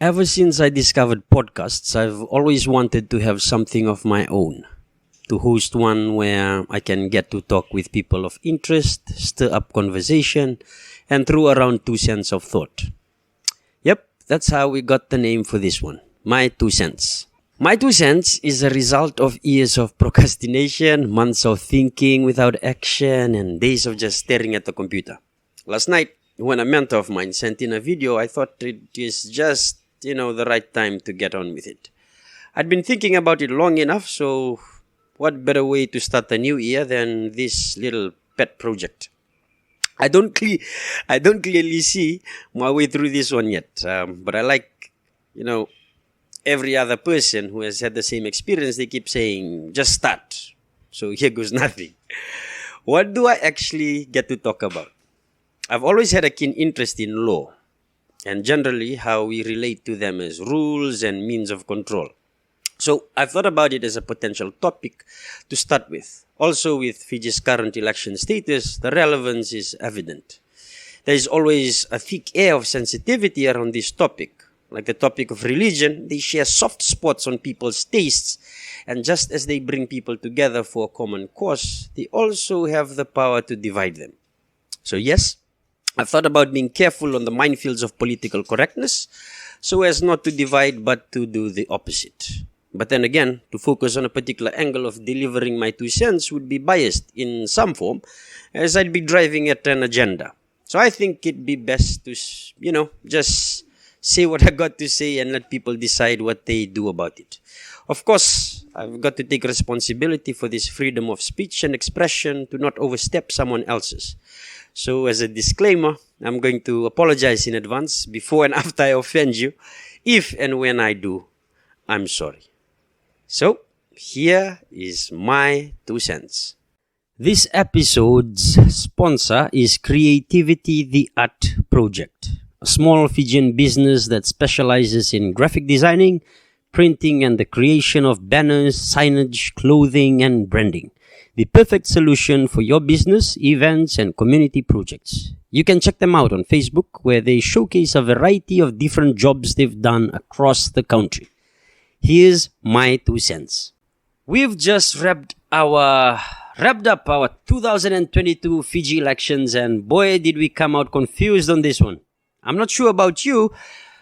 Ever since I discovered podcasts, I've always wanted to have something of my own. To host one where I can get to talk with people of interest, stir up conversation, and throw around 2 cents of thought. Yep, that's how we got the name for this one. My 2 cents. My 2 cents is a result of years of procrastination, months of thinking without action, and days of just staring at the computer. Last night, when a mentor of mine sent in a video, I thought it is just, the right time to get on with it. I'd been thinking about it long enough, so what better way to start the new year than this little pet project? I don't clearly see my way through this one yet, but I like, every other person who has had the same experience, they keep saying, just start. So here goes nothing. What do I actually get to talk about? I've always had a keen interest in law, and generally how we relate to them as rules and means of control. So I've thought about it as a potential topic to start with. Also, with Fiji's current election status, the relevance is evident. There is always a thick air of sensitivity around this topic. Like the topic of religion, they share soft spots on people's tastes, and just as they bring people together for a common cause, they also have the power to divide them. So yes, I've thought about being careful on the minefields of political correctness so as not to divide but to do the opposite. But then again, to focus on a particular angle of delivering my 2 cents would be biased in some form, as I'd be driving at an agenda. So I think it'd be best to, just say what I got to say and let people decide what they do about it. Of course, I've got to take responsibility for this freedom of speech and expression to not overstep someone else's. So as a disclaimer, I'm going to apologize in advance before and after I offend you. If and when I do, I'm sorry. So, here is my 2 cents. This episode's sponsor is Creativity the Art Project, a small Fijian business that specializes in graphic designing, printing, and the creation of banners, signage, clothing, and branding. The perfect solution for your business, events, and community projects. You can check them out on Facebook, where they showcase a variety of different jobs they've done across the country. Here's my 2 cents. We've just wrapped up our 2022 Fiji elections, and boy did we come out confused on this one. I'm not sure about you,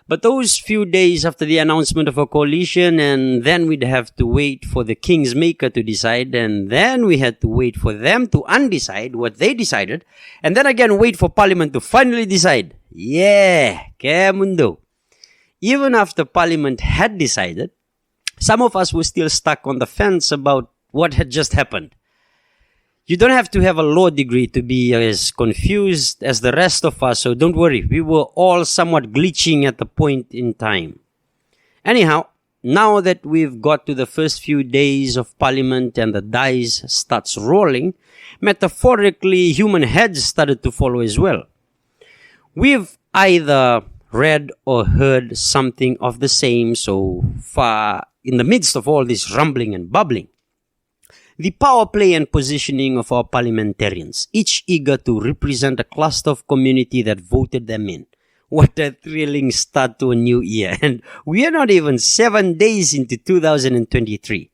but those few days after the announcement of a coalition, and then we'd have to wait for the King's Maker to decide, and then we had to wait for them to undecide what they decided, and then again wait for Parliament to finally decide. Yeah, que mundo. Even after Parliament had decided, some of us were still stuck on the fence about what had just happened. You don't have to have a law degree to be as confused as the rest of us, so don't worry. We were all somewhat glitching at the point in time. Anyhow, now that we've got to the first few days of Parliament and the dice starts rolling, metaphorically, human heads started to follow as well. We've either read or heard something of the same so far in the midst of all this rumbling and bubbling. The power play and positioning of our parliamentarians, each eager to represent a cluster of community that voted them in. What a thrilling start to a new year, and we are not even 7 days into 2023.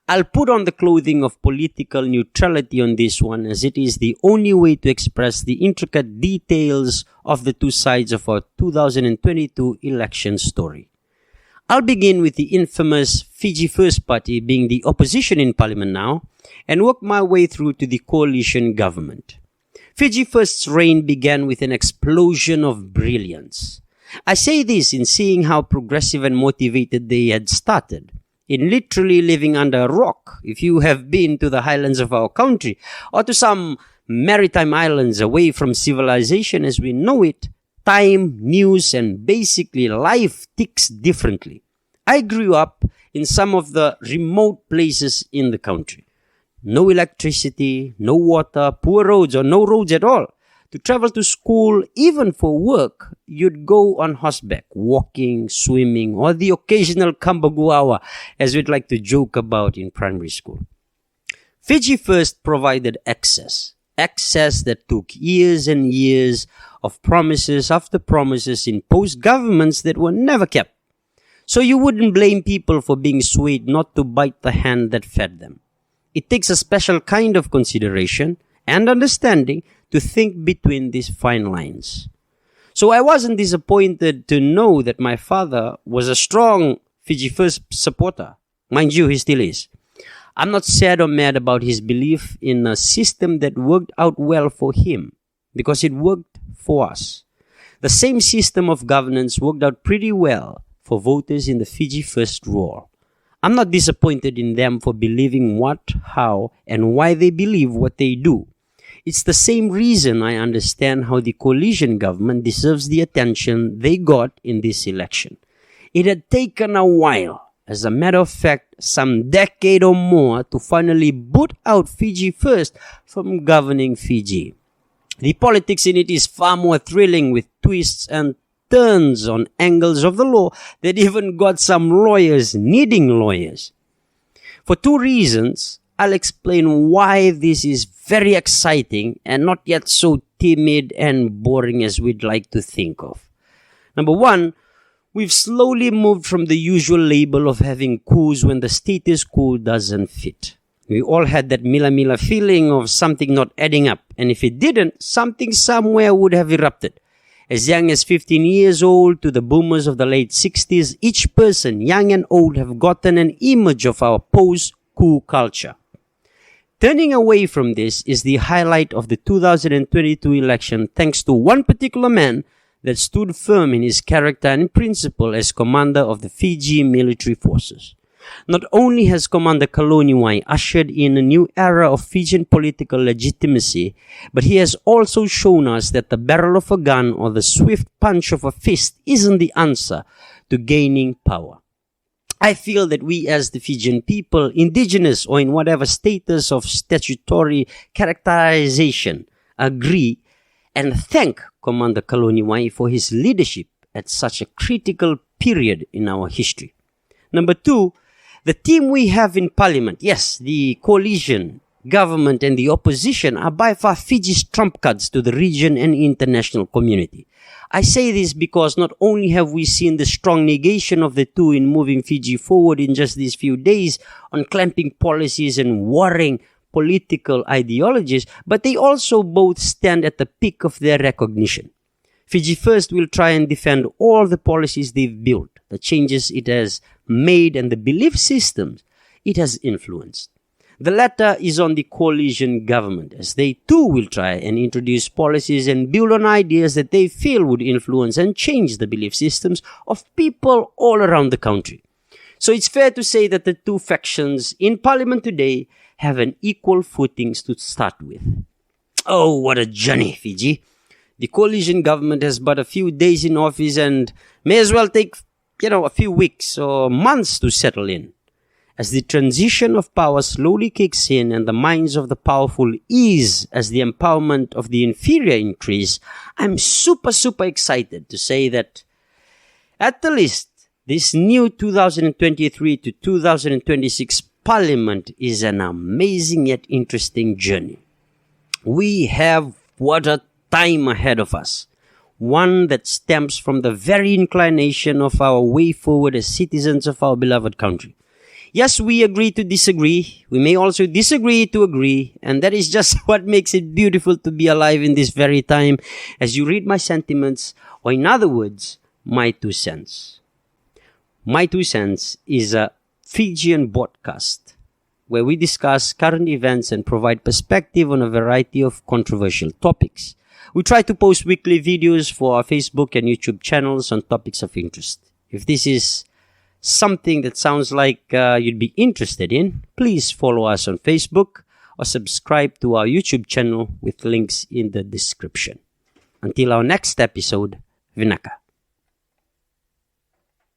I'll put on the clothing of political neutrality on this one, as it is the only way to express the intricate details of the two sides of our 2022 election story. I'll begin with the infamous Fiji First Party being the opposition in Parliament now, and work my way through to the coalition government. Fiji First's reign began with an explosion of brilliance. I say this in seeing how progressive and motivated they had started, in literally living under a rock if you have been to the highlands of our country, or to some maritime islands away from civilization as we know it. Time, news, and basically life ticks differently. I grew up in some of the remote places in the country. No electricity, no water, poor roads, or no roads at all. To travel to school, even for work, you'd go on horseback, walking, swimming, or the occasional kambagu hour, as we'd like to joke about in primary school. Fiji First provided access. excess that took years and years of promises after promises imposed governments that were never kept. So you wouldn't blame people for being swayed not to bite the hand that fed them. It takes a special kind of consideration and understanding to think between these fine lines. So I wasn't disappointed to know that my father was a strong Fiji First supporter. Mind you, he still is. I'm not sad or mad about his belief in a system that worked out well for him, because it worked for us. The same system of governance worked out pretty well for voters in the Fiji First roar. I'm not disappointed in them for believing what, how, and why they believe what they do. It's the same reason I understand how the coalition government deserves the attention they got in this election. It had taken a while, as a matter of fact, some decade or more, to finally boot out Fiji First from governing Fiji. The politics in it is far more thrilling, with twists and turns on angles of the law that even got some lawyers needing lawyers. For two reasons, I'll explain why this is very exciting and not yet so timid and boring as we'd like to think of. Number one, we've slowly moved from the usual label of having coups when the status quo doesn't fit. We all had that mila feeling of something not adding up, and if it didn't, something somewhere would have erupted. As young as 15 years old to the boomers of the late 60s, each person, young and old, have gotten an image of our post-coup culture. Turning away from this is the highlight of the 2022 election, thanks to one particular man that stood firm in his character and principle as commander of the Fiji military forces. Not only has Commander Kaloniwai ushered in a new era of Fijian political legitimacy, but he has also shown us that the barrel of a gun or the swift punch of a fist isn't the answer to gaining power. I feel that we as the Fijian people, indigenous or in whatever status of statutory characterization, agree and thank Commander Kaloniwai for his leadership at such a critical period in our history. Number two, the team we have in Parliament, yes, the coalition, government and the opposition are by far Fiji's trump cards to the region and international community. I say this because not only have we seen the strong negation of the two in moving Fiji forward in just these few days on clamping policies and warring political ideologies, but they also both stand at the peak of their recognition. Fiji First will try and defend all the policies they've built, the changes it has made and the belief systems it has influenced. The latter is on the coalition government, as they too will try and introduce policies and build on ideas that they feel would influence and change the belief systems of people all around the country. So it's fair to say that the two factions in Parliament today have an equal footing to start with. Oh, what a journey, Fiji. The coalition government has but a few days in office and may as well take, a few weeks or months to settle in. As the transition of power slowly kicks in and the minds of the powerful ease as the empowerment of the inferior increase, I'm super excited to say that at the least, this new 2023 to 2026 Parliament is an amazing yet interesting journey. We have what a time ahead of us. One that stems from the very inclination of our way forward as citizens of our beloved country. Yes, we agree to disagree. We may also disagree to agree. And that is just what makes it beautiful to be alive in this very time as you read my sentiments, or in other words, my 2 cents. My 2 cents is a Fijian podcast where we discuss current events and provide perspective on a variety of controversial topics. We try to post weekly videos for our Facebook and YouTube channels on topics of interest. If this is something that sounds like you'd be interested in, please follow us on Facebook or subscribe to our YouTube channel with links in the description. Until our next episode, Vinaka.